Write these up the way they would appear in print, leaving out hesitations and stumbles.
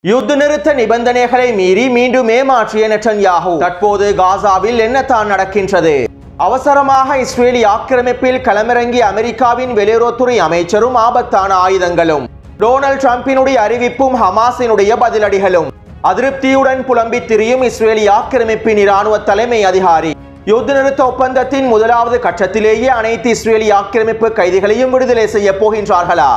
யுத்த நிறுத்த நிபந்தனைகளை மீறி மீண்டும் ஏமாற்றிய நெட்டன்யாஹூ தற்போது காசாவில் என்னதான் நடக்கின்றது? அவசரமாக இஸ்ரேலி ஆக்கிரமிப்பில் களமிறங்கிய அமெரிக்காவின் வெளியுறவுத்துறை அமைச்சரும் ஆபத்தான ஆயுதங்களும், டொனால்ட் ட்ரம்பினுடைய அறிவிப்பும் ஹமாஸினுடைய பதிலடிகளும், அதிருப்தியுடன் புலம்பி திரியும் இஸ்ரேலி ஆக்கிரமிப்பின் இராணுவ தலைமை அதிகாரி. யுத்த நிறுத்த ஒப்பந்தத்தின் முதலாவது கட்டத்திலேயே அனைத்து இஸ்ரேலி ஆக்கிரமிப்பு கைதிகளையும் விடுதலை செய்ய போகின்றார்களா?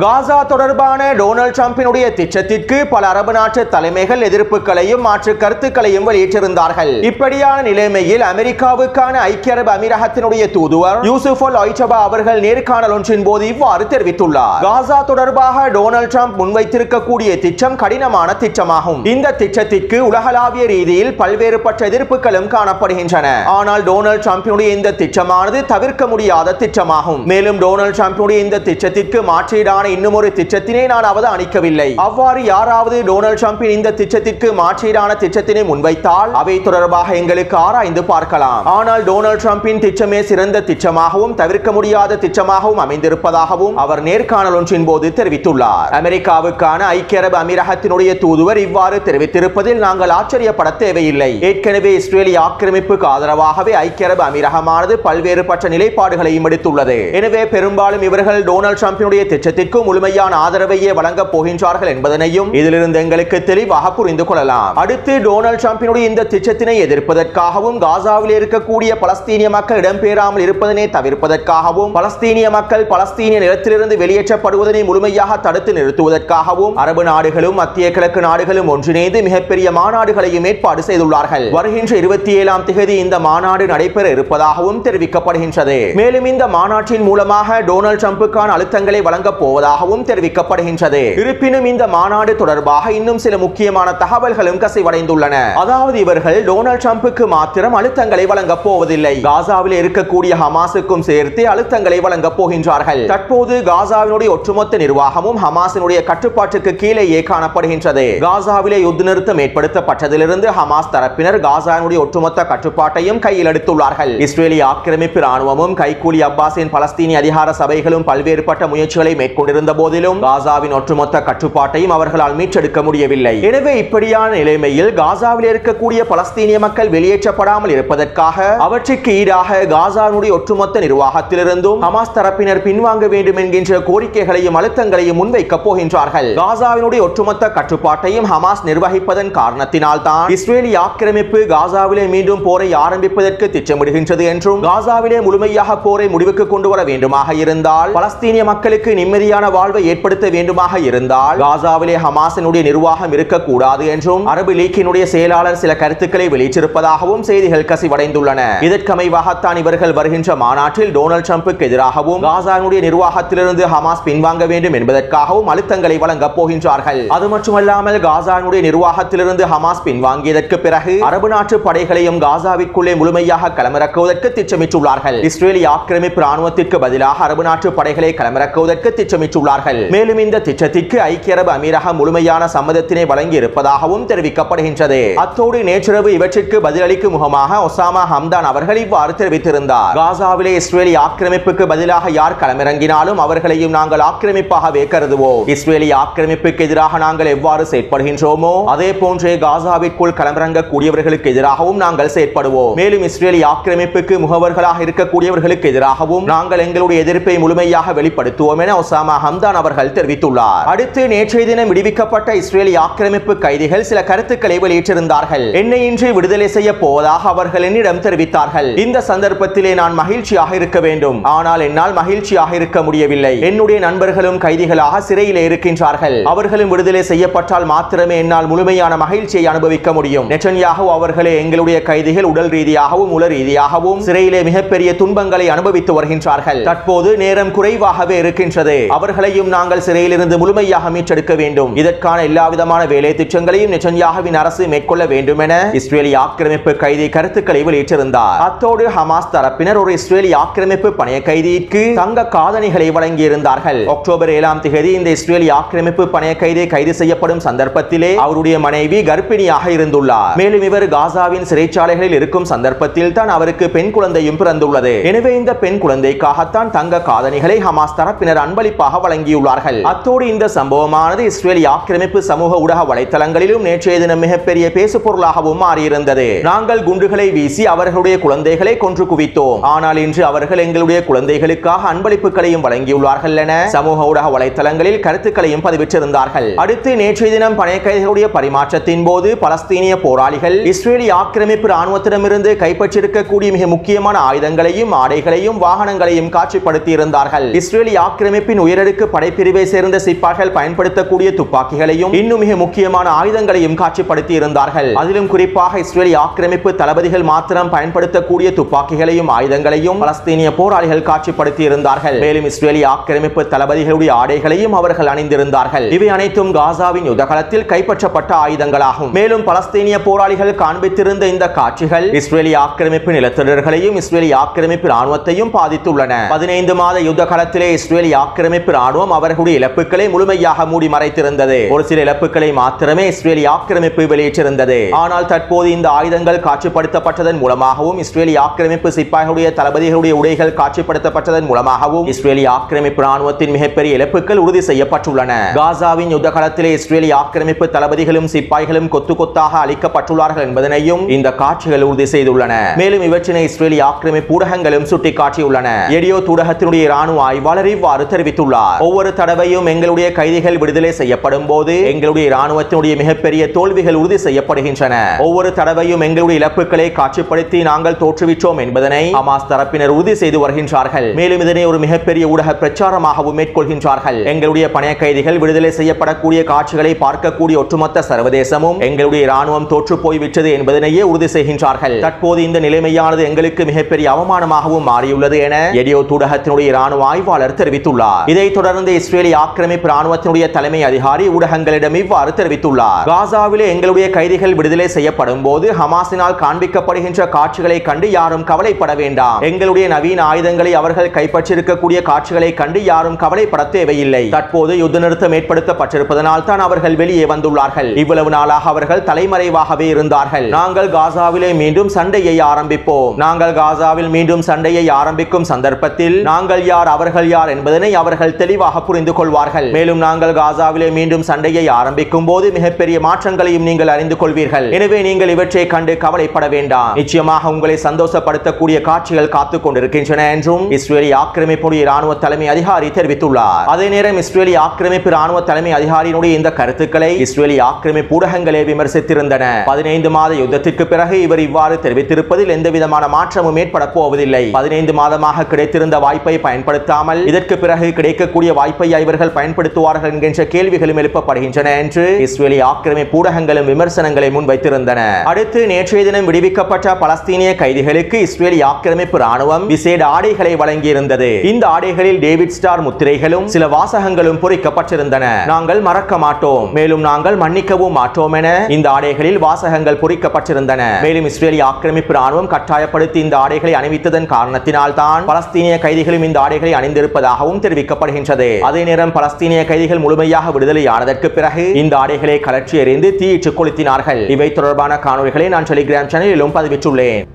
காசா தொடர்பான டொனால்ட் ட்ரம்பினுடைய திட்டத்திற்கு பல அரபு நாட்டு தலைமைகள் எதிர்ப்புகளையும் மாற்று கருத்துக்களையும் வெளியிட்டிருந்தார்கள். இப்படியான நிலைமையில் அமெரிக்காவுக்கான ஐக்கிய அரபு அமீரகத்தினுடைய தூதுவர் யூசுப் அல் ஒய்டபா அவர்கள் நேர்காணல் ஒன்றின் போது இவ்வாறு தெரிவித்துள்ளார். காசா தொடர்பாக டொனால்ட் ட்ரம்ப் முன்வைத்திருக்கக்கூடிய திட்டம் கடினமான திட்டமாகும். இந்த திட்டத்திற்கு உலகளாவிய ரீதியில் பல்வேறுபட்ட எதிர்ப்புகளும் காணப்படுகின்றன. ஆனால் டொனால்ட் ட்ரம்பினுடைய இந்த திட்டமானது தவிர்க்க முடியாத திட்டமாகும். மேலும் டொனால்ட் ட்ரம்பினுடைய இந்த திட்டத்திற்கு மாற்றீடான இன்னும் ஒரு திட்டத்தினை நான் அவதானிக்கவில்லை. அவ்வாறு யாராவது டொனால்ட் ட்ரம்பின் இந்த திட்டத்திற்கு மாற்றீடான திட்டத்தினை முன்வைத்தால் அவை தொடர்பாக எங்களுக்கு ஆராய்ந்து பார்க்கலாம். ஆனால் டொனால்ட் ட்ரம்பின் திட்டமே சிறந்த திட்டமாகவும் தவிர்க்க முடியாத திட்டமாகவும் அமைந்திருப்பதாகவும் அவர் நேர்காணல் ஒன்றின் போது தெரிவித்துள்ளார். அமெரிக்காவுக்கான ஐக்கிய அரபு அமீரகத்தினுடைய தூதுவர் இவ்வாறு தெரிவித்திருப்பதில் நாங்கள் ஆச்சரியப்பட தேவையில்லை. ஏற்கனவே இஸ்ரேலி ஆக்கிரமிப்புக்கு ஆதரவாகவே ஐக்கிய அரபு அமீரகமானது பல்வேறுபட்ட நிலைப்பாடுகளையும் எடுத்துள்ளது. எனவே பெரும்பாலும் இவர்கள் டொனால்ட் ட்ரம்பினுடைய திட்டத்திற்கு முழுமையான ஆதரவையே வழங்கப் போகின்றார்கள் என்பதனையும் இதிலிருந்து எங்களுக்கு தெளிவாக புரிந்து கொள்ளலாம். அடுத்து டொனால்ட் ட்ரம்பினுடைய இந்த திட்டத்தினை எதிர்ப்பதற்காகவும் காசாவில் இருக்கக்கூடிய பலஸ்தீனிய மக்கள் இடம்பெறாமல் இருப்பதனை தவிர்ப்பதற்காகவும் பலஸ்தீனிய மக்கள் பலஸ்தீனிய நிலத்திலிருந்து வெளியேற்றப்படுவதனை முழுமையாக தடுத்து நிறுத்துவதற்காகவும் அரபு நாடுகளும் மத்திய கிழக்கு நாடுகளும் ஒன்றிணைந்து மிகப்பெரிய மாநாடுகளையும் ஏற்பாடு செய்துள்ளார்கள். வருகின்ற 27ஆம் தேதி இந்த மாநாடு நடைபெற இருப்பதாகவும் தெரிவிக்கப்படுகின்றது. மேலும் இந்த மாநாட்டின் மூலமாக டொனால்ட் ட்ரம்புக்கான அழுத்தங்களை வழங்கப் போவதாக தெரிவிக்கப்படுகின்றது. இருப்பினும் இந்த மாநாடு தொடர்பாக இன்னும் சில முக்கியமான தகவல்களும் கசிவடைந்துள்ளன. அதாவது இவர்கள் டொனால்ட் ட்ரம்புக்கு மாத்திரம் அழுத்தங்களை வழங்கப் போவதில்லை, காசாவில் இருக்கக்கூடிய ஹமாஸுக்கும் சேர்த்து அழுத்தங்களை வழங்கப் போகின்றார்கள். தற்போது காசாவினுடைய ஒட்டுமொத்த நிர்வாகமும் ஹமாஸினுடைய கட்டுப்பாட்டுக்கு கீழேயே காணப்படுகின்றது. காசாவிலே யுத்த நிறுத்தம் ஏற்படுத்தப்பட்டதிலிருந்து ஹமாஸ் தரப்பினர் காசாவினுடைய ஒட்டுமொத்த கட்டுப்பாட்டையும் கையில் எடுத்துள்ளார்கள். இஸ்ரேலிய ஆக்கிரமிப்பு ராணுவமும் கைகூலி அப்பாஸின் பலஸ்தீனிய அதிகார சபைகளும் பல்வேறுபட்ட முயற்சிகளை மேற்கொண்டிருந்த போதிலும் காசாவின் ஒட்டுமொத்த கட்டுப்பாட்டையும் அவர்களால் மீட்டெடுக்க முடியவில்லை. எனவே இப்படியான நிலைமையில் காசாவில் இருக்கக்கூடிய பலஸ்தீனிய மக்கள் வெளியேற்றப்படாமல் இருப்பதற்காக அவற்றுக்கு ஈடாக காசாவினுடைய ஒட்டுமொத்த நிர்வாகத்திலிருந்தும் ஹமாஸ் தரப்பினர் பின்வாங்க வேண்டும் என்கின்ற கோரிக்கைகளையும் அழுத்தங்களையும் முன்வைக்கப் போகின்றார்கள். காசாவினுடைய ஒட்டுமொத்த கட்டுப்பாட்டையும் ஹமாஸ் நிர்வகிப்பதன் காரணத்தினால் தான் இஸ்ரேலி ஆக்கிரமிப்பு காசாவிலே மீண்டும் போரை ஆரம்பிப்பதற்கு திட்டமிடுகின்றது என்றும் காசாவிலே முழுமையாக போரை முடிவுக்கு கொண்டு வர வேண்டுமாக இருந்தால் பலஸ்தீனிய மக்களுக்கு நிம்மதியான வாழ்வை ஏற்படுத்த வேண்டுமாக இருந்தால் காசாவிலே ஹமாஸினுடைய நிர்வாகம் இருக்கக்கூடாது என்றும் அரபு லீக்கினுடைய செயலாளர் சில கருத்துக்களை வெளியிட்டிருப்பதாகவும் செய்திகள் கசிவடைந்துள்ளன. இதற்கமைவாகத்தான் இவர்கள் வருகின்ற மாநாட்டில் டொனால்ட் ட்ரம்புக்கு எதிராகவும் காசாவினுடைய நிர்வாகத்திலிருந்து ஹமாஸ் பின்வாங்க வேண்டும் என்பதற்காகவும் அழுத்தங்களை வழங்கப் போகின்றார்கள். அது மட்டுமல்லாமல் காசாவினுடைய நிர்வாகத்திலிருந்து ஹமாஸ் பின்வாங்கியதற்கு பிறகு அரபு நாட்டு படைகளையும் காசாவிற்குள்ளே முழுமையாக களமிறக்குவதற்கு திட்டமிட்டுள்ளார்கள். இஸ்ரேலி ஆக்கிரமிப்பு ராணுவத்திற்கு பதிலாக அரபு நாட்டு படைகளை களமிறக்குவதற்கு திட்டமிட்டுள்ளார்கள். மேலும் இந்த திட்டத்திற்கு ஐக்கிய அரபு அமீரகம் முழுமையான சம்மதத்தினை வழங்கி இருப்பதாகவும் தெரிவிக்கப்படுகின்றது. அத்தோடு நேற்றிரவு இவற்றிற்கு பதிலளிக்கும் முகமாக ஒசாமா ஹம்தான் அவர்கள் இவ்வாறு தெரிவித்திருந்தார். காசாவிலே இஸ்ரேலி ஆக்கிரமிப்புக்கு பதிலாக யார் களமிறங்கினாலும் அவர்களையும் நாங்கள் ஆக்கிரமிப்பாகவே கருதுவோம். இஸ்ரேலி ஆக்கிரமிப்புக்கு எதிராக நாங்கள் எவ்வாறு செயற்படுகின்றோமோ அதே போன்றே காசாவிற்குள் களமிறங்கக்கூடியவர்களுக்கு எதிராகவும் நாங்கள் செயற்படுவோம். மேலும் இஸ்ரேலி ஆக்கிரமிப்புக்கு முகவர்களாக இருக்கக்கூடியவர்களுக்கு எதிராகவும் நாங்கள் எங்களுடைய எதிர்ப்பை முழுமையாக வெளிப்படுத்துவோம் என ஒசாமா ஹம்தான் அவர்கள் தெரிவித்துள்ளார். அடுத்து நேற்றைய தினம் விடுவிக்கப்பட்ட இஸ்ரேலி ஆக்கிரமிப்பு கைதிகள் சில கருத்துக்களை வெளியிட்டிருந்தார்கள். என்னை இன்று விடுதலை செய்ய போவதாக அவர்கள் என்னிடம் தெரிவித்தார்கள். இந்த சந்தர்ப்பத்திலே நான் மகிழ்ச்சியாக இருக்க வேண்டும், ஆனால் என்னால் மகிழ்ச்சியாக இருக்க முடியவில்லை. என்னுடைய நண்பர்களும் கைதிகளாக சிறையிலே இருக்கின்றார்கள். அவர்களும் விடுதலை செய்யப்பட்டால் மாத்திரமே என்னால் முழுமையான மகிழ்ச்சியை அனுபவிக்க முடியும். நெட்டன்யாஹூ அவர்களே எங்களுடைய கைதிகள் உடல் ரீதியாகவும் உள ரீதியாகவும் சிறையிலே மிகப்பெரிய துன்பங்களை அனுபவித்து வருகின்றார்கள். தற்போது நேரம் குறைவாகவே இருக்கின்றது. அவர்களையும் நாங்கள் சிறையிலிருந்து முழுமையாக மீட்டெடுக்க வேண்டும். இதற்கான எல்லாவிதமான வேலை திட்டங்களையும் நெதன்யாகுவின் அரசு மேற்கொள்ள வேண்டும் என இஸ்ரேலிய ஆக்கிரமிப்பு கைதி கருத்துக்களை வெளியிட்டிருந்தார். அத்தோடு ஹமாஸ் தரப்பினர் ஒரு இஸ்ரேலிய ஆக்கிரமிப்பு பணைய கைதிக்கு தங்க காதணிகளை வழங்கியிருந்தார்கள். அக்டோபர் 7ஆம் தேதி இந்த இஸ்ரேலிய ஆக்கிரமிப்பு பணைய கைதி கைது செய்யப்படும் சந்தர்ப்பத்திலே அவருடைய மனைவி கர்ப்பிணியாக இருந்துள்ளார். மேலும் இவர் காசாவின் சிறைச்சாலைகளில் இருக்கும் சந்தர்ப்பத்தில் தான் அவருக்கு பெண் குழந்தையும் பிறந்துள்ளது. எனவே இந்த பெண் குழந்தைக்காகத்தான் தங்க காதணிகளை ஹமாஸ் தரப்பினர் அன்பளிப்பாக வழங்கியுள்ளார்கள். அத்தோடு இந்த சம்பவமானது இஸ்ரேலிய ஆக்கிரமிப்பு சமூக ஊடக வலைத்தளங்களிலும் நேற்றைய தினம் மிகப்பெரிய பேசு பொருளாகவும் மாறியிருந்தது. நாங்கள் குண்டுகளை வீசி அவர்களுடைய குழந்தைகளை கொன்று குவித்தோம், ஆனால் இன்று அவர்கள் எங்களுடைய குழந்தைகளுக்காக அன்பளிப்புகளையும் வழங்கியுள்ளார்கள் என சமூக ஊடக வலைத்தளங்களில் கருத்துக்களையும் பதிவிட்டிருந்தார்கள். அடுத்து நேற்றைய தினம் பணைய கைதிகளுடைய பரிமாற்றத்தின் போது பலஸ்தீனிய போராளிகள் இஸ்ரேலிய ஆக்கிரமிப்பு ராணுவத்திடமிருந்து கைப்பற்றியிருக்கக்கூடிய மிக முக்கியமான ஆயுதங்களையும் ஆடைகளையும் வாகனங்களையும் காட்சிப்படுத்தி இருந்தார்கள். இஸ்ரேலிய ஆக்கிரமிப்பின் உயரடுக்கு படைப்பிரிவை சேர்ந்த சிப்பாய்கள் பயன்படுத்தக்கூடிய துப்பாக்கிகளையும் இன்னும் மிக முக்கியமான ஆயுதங்களையும் காட்சிப்படுத்தி இருந்தார்கள். அதிலும் குறிப்பாக இஸ்ரேலிய ஆக்கிரமிப்பு தளபதிகள் மாத்திரம் பயன்படுத்தக்கூடிய துப்பாக்கிகளையும் ஆயுதங்களையும் பலஸ்தீனிய போராளிகள் காட்சிப்படுத்தி இருந்தார்கள். மேலும் இஸ்ரேலிய ஆக்கிரமிப்பு தளபதிகளுடைய ஆடைகளையும் அவர்கள் அணிந்திருந்தார்கள். இவை அனைத்தும் காசாவின் யுத்தகலத்தில் கைப்பற்றப்பட்ட ஆயுதங்களாகும். மேலும் பலஸ்தீனிய போராளிகள் காண்பித்திருந்த இந்த காட்சிகள் இஸ்ரேலிய ஆக்கிரமிப்பு நிலத்தொடர்களையும் இஸ்ரேலிய ஆக்கிரமிப்பு ராணுவத்தையும் பாதித்துள்ளன. 15 மாத யுத்த காலத்திலே இஸ்ரேலிய ஆக்கிரமிப்பு ராணுவம் அவர்களுடைய இழப்புகளை முழுமையாக மூடி மறைத்திருந்தது. ஒரு சில இழப்புகளை மாத்திரமே இஸ்ரேலிய ஆக்கிரமிப்பு வெளியிட்டிருந்தது. ஆனால் தற்போது இந்த ஆயுதங்கள் காட்சிப்படுத்தப்பட்டதன் மூலமாகவும் இஸ்ரேலிய ஆக்கிரமிப்பு சிப்பாய்களுடைய தளபதிகளுடைய உடைகள் காட்சிப்படுத்தப்பட்டதன் மூலமாகவும் இஸ்ரேலிய ஆக்கிரமிப்பு ராணுவத்தின் மிகப்பெரிய இழப்புகள் உறுதி செய்யப்பட்டுள்ளன. காசாவின் யுத்த காலத்திலே இஸ்ரேலிய ஆக்கிரமிப்பு தளபதிகளும் சிப்பாய்களும் கொத்து கொத்தாக அளிக்கப்பட்டுள்ளார்கள் என்பதனையும் இந்த காட்சிகள் உறுதி செய்துள்ளன. மேலும் இவற்றினை இஸ்ரேலிய ஆக்கிரமிப்பு ஊடகங்களும் சுட்டிக்காட்டியுள்ளன. எடியோ ஊடகத்தினுடைய ராணுவ ஆய்வாளர் இவ்வாறு தெரிவித்துள்ளார். ஒவ்வொரு தடவையும் எங்களுடைய கைதிகள் விடுதலை செய்யப்படும் போது எங்களுடைய ராணுவத்தினுடைய மிகப்பெரிய தோல்விகள் உறுதி செய்யப்படுகின்றன. ஒவ்வொரு தடவையும் எங்களுடைய இழப்புகளை காட்சிப்படுத்தி நாங்கள் தோற்றுவிட்டோம் என்பதனை ஹமாஸ் தரப்பினர் உறுதி செய்து வருகின்றார்கள். மேலும் இதனை ஒரு மிகப்பெரிய ஊடக பிரச்சாரமாகவும் மேற்கொள்கின்றார்கள். எங்களுடைய பணைய கைதிகள் விடுதலை செய்யப்படக்கூடிய காட்சிகளை பார்க்கக்கூடிய ஒட்டுமொத்த சர்வதேசமும் எங்களுடைய ராணுவம் தோற்று போய்விட்டது என்பதனையே உறுதி செய்கின்றார்கள். தற்போது இந்த நிலைமையானது எங்களுக்கு மிகப்பெரிய அவமானமாகவும் மாறியுள்ளது என எடியோ ஊடகத்தினுடைய ராணுவ ஆய்வாளர் தெரிவித்துள்ளார். இதைத் தொடர்ந்து இஸ்ரேலிய ஆக்கிரமிப்பு ராணுவத்தினுடைய தலைமை அதிகாரி ஊடகங்களிடம் இவ்வாறு தெரிவித்துள்ளார். காசாவிலே எங்களுடைய கைதிகள் விடுதலை செய்யப்படும் போது ஹமாஸினால் காண்பிக்கப்படுகின்ற காட்சிகளை கண்டு யாரும் கவலைப்பட வேண்டாம். எங்களுடைய நவீன ஆயுதங்களை அவர்கள் கைப்பற்றியிருக்கக்கூடிய காட்சிகளை கண்டு யாரும் கவலைப்பட தேவையில்லை. தற்போது யுத்த நிறுத்தம் ஏற்படுத்தப்பட்டிருப்பதனால் தான் அவர்கள் வெளியே வந்துள்ளார்கள். இவ்வளவு நாளாக அவர்கள் தலைமறைவாகவே இருந்தார்கள். நாங்கள் காசாவிலே மீண்டும் சண்டையை ஆரம்பிப்போம். நாங்கள் காசாவில் மீண்டும் சண்டையை ஆரம்பிக்கும் சந்தர்ப்பத்தில் நாங்கள் யார் அவர்கள் யார் என்பதனை அவர்கள் தெளிவாக புரிந்து கொள்வார்கள். மேலும் நாங்கள் காசாவிலே மீண்டும் சண்டையை ஆரம்பிக்கும் போது மிகப்பெரிய மாற்றங்களையும் நீங்கள் அறிந்து கொள்வீர்கள். எனவே நீங்கள் இவற்றை கண்டு கவலைப்பட வேண்டாம். நிச்சயமாக உங்களை சந்தோஷப்படுத்தக்கூடிய காட்சிகள் காத்துக் கொண்டிருக்கின்றன என்றும் இஸ்ரேலிய ஆக்கிரமிப்புடைய ராணுவ தலைமை அதிகாரி தெரிவித்துள்ளார். அதே நேரம் இஸ்ரேலிய ஆக்கிரமிப்பு ராணுவ தலைமை அதிகாரியினுடைய இந்த கருத்துக்களை இஸ்ரேலிய ஆக்கிரமிப்பு ஊடகங்களே விமர்சித்திருந்தன. 15 மாத யுத்தத்திற்கு பிறகு இவர் இவ்வாறு தெரிவித்திருப்பதில் எந்தவிதமான மாற்றமும் ஏற்பட போவதில்லை. 15 மாதமாக கிடைத்திருந்த வாய்ப்பை பயன்படுத்தாமல் இதற்கு பிறகு கிடைக்கக்கூடிய வாய்ப்பை இவர்கள் பயன்படுத்துவார்கள் என்கின்ற கேள்விகளும் எழுப்பப்படுகின்றன என்று இஸ்ரேலிய ஆக்கிரமிப்பு ஊடகங்களும் விமர்சனங்களை முன்வைத்திருந்தன. அடுத்து நேற்றைய தினம் விடுவிக்கப்பட்ட பலஸ்தீனிய கைதிகளுக்கு இஸ்ரேலிய ஆக்கிரமிப்பு ராணுவம் விசேட ஆடைகளை வழங்கியிருந்தது. இந்த ஆடைகளில் டேவிட் ஸ்டார் முத்திரைகளும் சில வாசகங்களும் பொறிக்கப்பட்டிருந்தன. நாங்கள் மறக்க மாட்டோம், மேலும் நாங்கள் மன்னிக்கவும் மாட்டோம் என இந்த ஆடைகளில் வாசகங்கள் பொறிக்கப்பட்டிருந்தன. மேலும் இஸ்ரேலிய ஆக்கிரமிப்பு ராணுவம் கட்டாயப்படுத்தி இந்த ஆடைகளை அணிவித்ததன் காரணத்தினால் தான் பலஸ்தீனிய கைதிகளும் இந்த ஆடைகளை அணிந்திருப்பதாகவும் தெரிவிக்கப்படுகின்றது. அதே நேரம் பலஸ்தீனிய கைதிகள் முழுமையாக விடுதலையானதற்கு பிறகு இந்த ஆடைகளை கலற்றி எறிந்து தீயிட்டு கொளுத்தினார்கள். இவை தொடர்பான காணொளிகளை நான் டெலிகிராம் சேனலிலும் பதிவிட்டுள்ளேன்.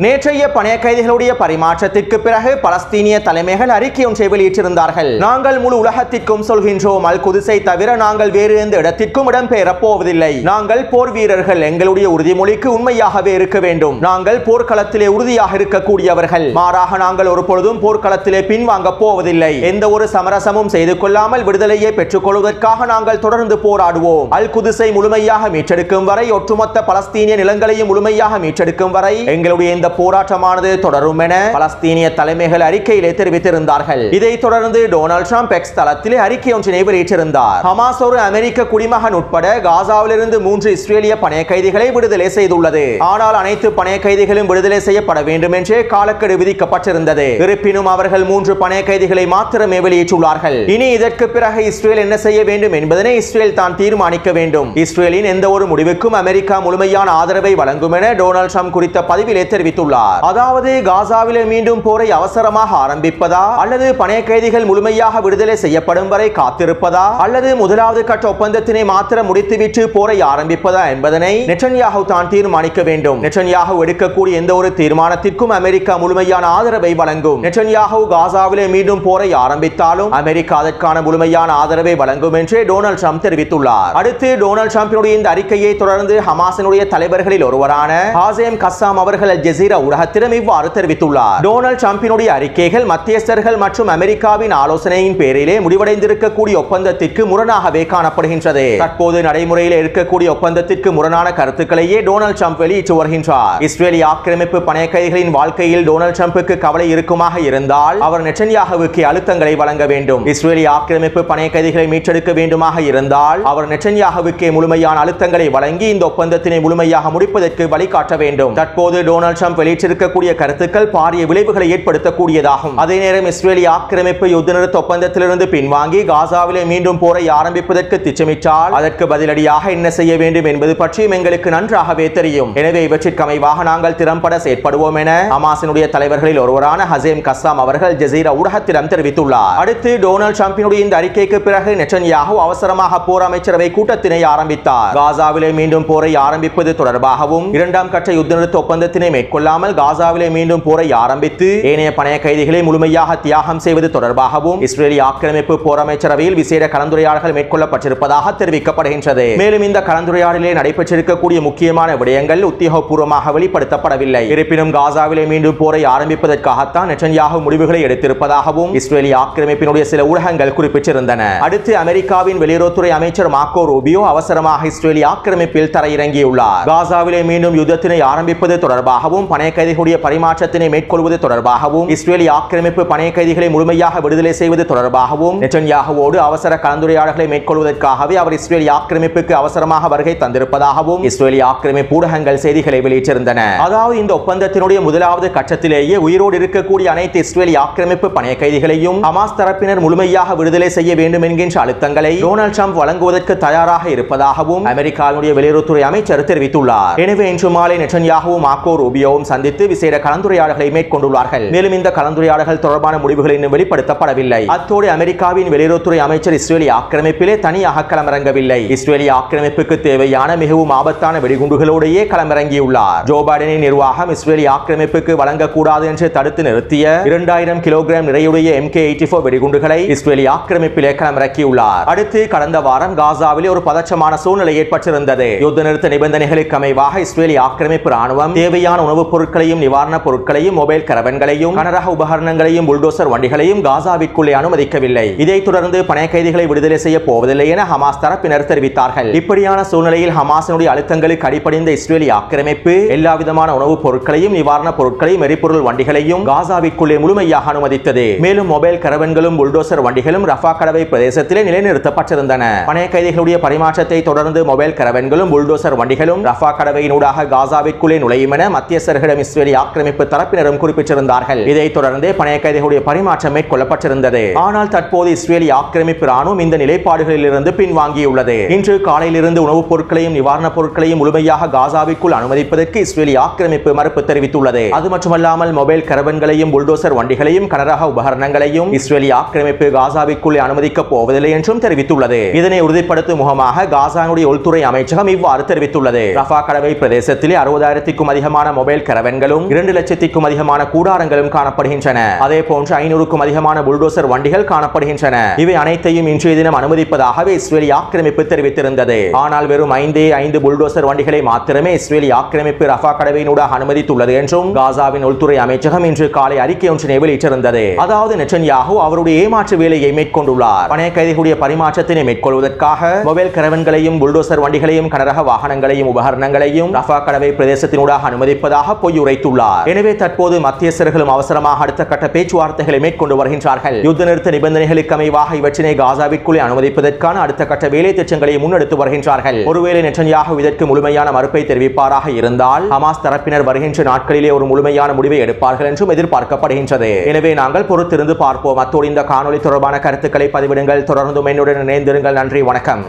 நேற்றைய பணைய கைதிகளுடைய பரிமாற்றத்திற்கு பிறகு பலஸ்தீனிய தலைமைகள் அறிக்கை ஒன்றை வெளியிட்டிருந்தார்கள். நாங்கள் முழு உலகத்திற்கும் சொல்கின்றோம், அல் குதுஸை தவிர நாங்கள் வேறு எந்த இடத்திற்கும் இடம்பெயரப் போவதில்லை. நாங்கள் போர் வீரர்கள், எங்களுடைய உறுதிமொழிக்கு உண்மையாகவே இருக்க வேண்டும். நாங்கள் போர்க்களத்திலே உறுதியாக இருக்கக்கூடியவர்கள். மாறாக நாங்கள் ஒரு பொழுதும் போர்க்களத்திலே பின்வாங்க போவதில்லை. எந்த ஒரு சமரசமும் செய்து கொள்ளாமல் விடுதலையை பெற்றுக் கொள்வதற்காக நாங்கள் தொடர்ந்து போராடுவோம். அல் குதுஸை முழுமையாக மீட்டெடுக்கும் வரை, ஒட்டுமொத்த பலஸ்தீனிய நிலங்களையும் முழுமையாக மீட்டெடுக்கும் வரை எங்களுடைய இந்த இந்த போராட்டமானது தொடரும் என பலஸ்தீனிய தலைமைகள் அறிக்கையிலே தெரிவித்திருந்தார்கள். இதைத் தொடர்ந்து டொனால்ட் ட்ரம்ப் எக்ஸ் தளத்திலே அறிக்கை ஒன்றினை வெளியிட்டிருந்தார். ஹமாஸ் ஒரு அமெரிக்க குடிமகன் உட்பட காசாவிலிருந்து 3 இஸ்ரேலிய பணைய கைதிகளை விடுதலை செய்துள்ளது. ஆனால் அனைத்து பணைய கைதிகளும் விடுதலை செய்யப்பட வேண்டும் என்றே காலக்கெடு விதிக்கப்பட்டிருந்தது. இருப்பினும் அவர்கள் 3 பணைய கைதிகளை மாத்திரமே வெளியிட்டுள்ளார்கள். இனி இதற்கு பிறகு இஸ்ரேல் என்ன செய்ய வேண்டும் என்பதனை இஸ்ரேல் தான் தீர்மானிக்க வேண்டும். இஸ்ரேலின் எந்த ஒரு முடிவுக்கும் அமெரிக்கா முழுமையான ஆதரவை வழங்கும் என டொனால்ட் ட்ரம்ப் குறித்த பதிவிலே தெரிவித்துள்ளார். அதாவது காசாவிலே மீண்டும் போரை அவசரமாக ஆரம்பிப்பதா அல்லது பணைய கைதிகள் முழுமையாக விடுதலை செய்யப்படும் வரை காத்திருப்பதா அல்லது முதலாவது கட்ட ஒப்பந்தத்தினை மாத்திரம் முடித்துவிட்டு போரை ஆரம்பிப்பதா என்பதனை நெட்டன்யாஹு தான் தீர்மானிக்க வேண்டும். நெட்டன்யாஹு எடுக்கக்கூடிய எந்த ஒரு தீர்மானத்திற்கும் அமெரிக்கா முழுமையான ஆதரவை வழங்கும். நெட்டன்யாஹு காசாவிலே மீண்டும் போரை ஆரம்பித்தாலும் அமெரிக்கா அதற்கான முழுமையான ஆதரவை வழங்கும் என்று டொனால்ட் ட்ரம்ப் தெரிவித்துள்ளார். அடுத்து டொனால்ட் ட்ரம்பினுடைய இந்த அறிக்கையை தொடர்ந்து ஹமாஸினுடைய தலைவர்களில் ஒருவரான ஹாசேம் கஸ்ஸாம் அவர்கள் அல் ஜஸீரா ஊடகத்திடம் இவ்வாறு தெரிவித்துள்ளார். டொனால்ட் ட்ரம்பினுடைய அறிக்கைகள் மத்தியஸ்தர்கள் மற்றும் அமெரிக்காவின் ஆலோசனையின் பேரிலே முடிவடைந்திருக்கக்கூடிய ஒப்பந்தத்திற்கு முரணாகவே காணப்படுகின்றது. தற்போது நடைமுறையில் இருக்கக்கூடிய ஒப்பந்தத்திற்கு முரணான கருத்துக்களையே டொனால்ட் ட்ரம்ப் வெளியிட்டு வருகின்றார். இஸ்ரேலிய ஆக்கிரமிப்பு பணைய கைதிகளின் வாழ்க்கையில் டொனால்ட் ட்ரம்புக்கு கவலை இருக்குமாக இருந்தால் அவர் நெட்டன்யாஹுவுக்கு அழுத்தங்களை வழங்க வேண்டும். இஸ்ரேலிய ஆக்கிரமிப்பு பணைய கைதிகளை மீட்டெடுக்க வேண்டுமாக இருந்தால் அவர் நெட்டன்யாஹுவுக்கு முழுமையான அழுத்தங்களை வழங்கி இந்த ஒப்பந்தத்தினை முழுமையாக முடிப்பதற்கு வழிகாட்ட வேண்டும். தற்போது டொனால்ட் ட்ரம்ப் வெளியிட்டிருக்கக்கூடிய கருத்துக்கள் பாரிய விளைவுகளை ஏற்படுத்தக்கூடியதாகும். அதே நேரம் இஸ்ரேலிய ஆக்கிரமிப்பு யுத்த நிறுத்த ஒப்பந்தத்திலிருந்து பின்வாங்கி காசாவிலே மீண்டும் போரை ஆரம்பிப்பதற்கு திட்டமிட்டால் அதற்கு பதிலடியாக என்ன செய்ய வேண்டும் என்பது பற்றியும் எங்களுக்கு நன்றாகவே தெரியும். எனவே இவற்றிற்கு அமைவாக நாங்கள் திறம்பட செயற்படுவோம் என ஹமாஸினுடைய தலைவர்களில் ஒருவரான ஹசேம் கஸ்ஸாம் அவர்கள் ஜஸீரா ஊடகத்திடம் தெரிவித்துள்ளார். அடுத்து டொனால்ட் ட்ரம்பினுடைய இந்த அறிக்கைக்கு பிறகு நெட்டன்யாஹு அவசரமாக போர் அமைச்சரவை கூட்டத்தினை ஆரம்பித்தார். காசாவிலே மீண்டும் போரை ஆரம்பிப்பது தொடர்பாகவும் இரண்டாம் கட்ட யுத்த நிறுத்த ஒப்பந்தத்தினை மேற்கொள்ளாமல் காசாவிலே மீண்டும் போரை ஆரம்பித்து ஏனைய பணைய கைதிகளை முழுமையாக தியாகம் செய்வது தொடர்பாகவும் இஸ்ரேலிய ஆக்கிரமிப்பு போர் அமைச்சரவையில் விசேட கலந்துரையாடல்கள் மேற்கொள்ளப்பட்டிருப்பதாக தெரிவிக்கப்படுகின்றது. மேலும் இந்த கலந்துரையாடலில் நடைபெற்றிருக்கக்கூடிய முக்கியமான விடயங்கள் உத்தியோகபூர்வமாக வெளிப்படுத்தப்படவில்லை. இருப்பினும் காசாவிலே மீண்டும் போரை ஆரம்பிப்பதற்காகத்தான் நெட்டன்யாஹு முடிவுகளை எடுத்திருப்பதாகவும் இஸ்ரேலிய ஆக்கிரமிப்பினுடைய சில ஊடகங்கள் குறிப்பிட்டிருந்தன. அடுத்து அமெரிக்காவின் வெளியுறவுத்துறை அமைச்சர் மார்க்கோ ரூபியோ அவசரமாக இஸ்ரேலிய ஆக்கிரமிப்பில் தரையிறங்கியுள்ளார். காசாவிலே மீண்டும் யுத்தத்தினை ஆரம்பிப்பது தொடர்பாகவும் பணைய கைதிகளுடைய பரிமாற்றத்தினை மேற்கொள்வது தொடர்பாகவும் இஸ்ரேலிய ஆக்கிரமிப்பு பணைய கைதிகளை முழுமையாக விடுதலை செய்வது தொடர்பாகவும் நெட்டன்யாஹுவோடு அவசர கலந்துரையாடல்களை மேற்கொள்வதற்காகவே அவர் இஸ்ரேலிய ஆக்கிரமிப்புக்கு அவசரமாக வருகை தந்திருப்பதாகவும் இஸ்ரேலிய ஆக்கிரமிப்பு ஊடகங்கள் செய்திகளை வெளியிட்டிருந்தன. அதாவது இந்த ஒப்பந்தத்தினுடைய முதலாவது கட்டத்திலேயே உயிரோடு இருக்கக்கூடிய அனைத்து இஸ்ரேலிய ஆக்கிரமிப்பு பணைய கைதிகளையும் ஹமாஸ் தரப்பினர் முழுமையாக விடுதலை செய்ய வேண்டும் என்கின்ற அழுத்தங்களை டொனால்ட் ட்ரம்ப் வழங்குவதற்கு தயாராக இருப்பதாகவும் அமெரிக்காவுடைய வெளியுறவுத்துறை அமைச்சர் தெரிவித்துள்ளார். எனவே இன்று மாலை நெட்டன்யாஹுவும் மார்க்கோ ரூபியோவும் சந்தித்து விசேட கலந்துரையாடல்களை மேற்கொண்டுள்ளார்கள். மேலும் இந்த கலந்துரையாடல்கள் தொடர்பான முடிவுகள் இன்னும் வெளிப்படுத்தப்படவில்லை. அத்தோடு அமெரிக்காவின் வெளியுறவுத்துறை அமைச்சர் இஸ்ரேலிய ஆக்கிரமிப்பிலே தனியாக களமிறங்கவில்லை. இஸ்ரேலிய ஆக்கிரமிப்புக்கு தேவையான மிகவும் ஆபத்தான வெடிகுண்டுகளோடையே களமிறங்கியுள்ளார். ஜோ பைடனின் நிர்வாகம் இஸ்ரேலிய ஆக்கிரமிப்புக்கு வழங்கக்கூடாது என்று தடுத்து நிறுத்திய 2000 கிலோகிராம் நிறையுடைய MK-84 வெடிகுண்டுகளை இஸ்ரேலிய ஆக்கிரமிப்பிலே களமிறக்கியுள்ளார். அடுத்து கடந்த வாரம் காசாவிலே ஒரு பதற்றமான சூழ்நிலை ஏற்பட்டிருந்தது. யுத்த நிறுத்த நிபந்தனைகளுக்கு அமைவாக இஸ்ரேலிய ஆக்கிரமிப்பு ராணுவம் தேவையான உணவுப் பொருட்களையும் நிவாரணப் பொருட்களையும் மொபைல் கரவன்களையும் கனரக உபகரணங்களையும் புல்டோசர் வண்டிகளையும் காசாவிற்குள்ளே அனுமதிக்கவில்லை. இதைத் தொடர்ந்து பணைய கைதிகளை விடுதலை செய்ய போவதில்லை என ஹமாஸ் தரப்பினர் தெரிவித்தார்கள். இப்படியான சூழ்நிலையில் ஹமாஸினுடைய அழுத்தங்களுக்கு அடிபணிந்த இஸ்ரேலிய ஆக்கிரமிப்பு எல்லா விதமான உணவுப் பொருட்களையும் நிவாரணப் பொருட்களையும் எரிபொருள் வண்டிகளையும் காசாவிற்குள்ளே முழுமையாக அனுமதித்தது. மேலும் மொபைல் கரவன்களும் புல்டோசர் வண்டிகளும் ரஃபா கடவை பிரதேசத்திலே நிலைநிறுத்தப்பட்டிருந்தன. பணைய கைதிகளுடைய பரிமாற்றத்தை தொடர்ந்து மொபைல் கரவன்களும் புல்டோசர் வண்டிகளும் ரஃபா கடவையினூடாக காசாவிற்குள்ளே நுழையும் என மத்தியஸ்தர்களிடம் இஸ்ரேலிய ஆக்கிரமிப்பு தரப்பினரும் குறிப்பிட்டிருந்தார்கள். இதைத் தொடர்ந்து பணைய கைதிகளுடைய பரிமாற்றம் மேற்கொள்ளப்பட்டிருந்தது. ஆனால் தற்போது இஸ்ரேலிய ஆக்கிரமிப்பு ராணுவம் இந்த நிலைப்பாடுகளில் இருந்து பின்வாங்கியுள்ளது. இன்று காலையிலிருந்து உணவுப் பொருட்களையும் நிவாரணப் பொருட்களையும் முழுமையாக காசாவிற்குள் அனுமதிப்பதற்கு இஸ்ரேலிய ஆக்கிரமிப்பு மறுப்பு தெரிவித்துள்ளது. அது மட்டுமல்லாமல் மொபைல் கரவன்களையும் புல்டோசர் வண்டிகளையும் கனரக உபகரணங்களையும் இஸ்ரேலிய ஆக்கிரமிப்பு காசாவிற்குள்ளே அனுமதிக்கப் போவதில்லை என்றும் தெரிவித்துள்ளது. இதனை உறுதிப்படுத்தும் முகமாக காசானுடைய உள்துறை அமைச்சகம் இவ்வாறு தெரிவித்துள்ளது. ரஃபா கடவை பிரதேசத்திலே 60,000க்கும் அதிகமான மொபைல் கரவன்களும் 2 லட்சத்திற்கும் அதிகமான கூடாரங்களும் காணப்படுகின்றன. அதே போன்று 500க்கும் அதிகமான புல்டோசர் வண்டிகள் காணப்படுகின்றன. இவை அனைத்தையும் இன்றைய தினம் அனுமதிப்பதாகவே இஸ்ரேலிய ஆக்கிரமிப்பு தெரிவித்திருந்தது. ஆனால் வெறும் 5 புல்டோசர் வண்டிகளை மாத்திரமே இஸ்ரேலிய ஆக்கிரமிப்பு ரஃபா கடவையினூடாக அனுமதித்துள்ளது என்றும் காசாவின் உள்துறை அமைச்சகம் இன்று காலை அறிக்கை ஒன்றினை வெளியிட்டிருந்தது. அதாவது நெட்டன்யாஹு அவருடைய ஏமாற்று வேலையை மேற்கொண்டுள்ளார். பணைய கைதிகளுடைய பரிமாற்றத்தினை மேற்கொள்வதற்காக மொபைல் கரவன்களையும் புல்டோசர் வண்டிகளையும் கனரக வாகனங்களையும் உபகரணங்களையும் ரஃபா கடவை பிரதேசத்தினூடாக அனுமதிப்பதாக தொடர்பாக பொய் உரைத்துள்ளார். எனவே தற்போது மத்தியஸ்தர்களும் அவசரமாக அடுத்த கட்ட பேச்சுவார்த்தைகளை மேற்கொண்டு வருகின்றார்கள். யுத்த நிறுத்த நிபந்தனைகளுக்கு அமைவாக இவற்றினை காசாவிற்குள்ளே அனுமதிப்பதற்கான அடுத்த கட்ட வேலை திட்டங்களை முன்னெடுத்து வருகின்றார்கள். ஒருவேளை நெட்டன்யாஹு இதற்கு முழுமையான மறுப்பை தெரிவிப்பாராக இருந்தால் ஹமாஸ் தரப்பினர் வருகின்ற நாட்களிலே ஒரு முழுமையான முடிவை எடுப்பார்கள் என்றும் எதிர்பார்க்கப்படுகின்றது. எனவே நாங்கள் பொறுத்திருந்து பார்ப்போம். அத்தோடு இந்த காணொலி தொடர்பான கருத்துக்களை பதிவிடுங்கள். தொடர்ந்து என்னுடன் இணைந்திருங்கள். நன்றி, வணக்கம்.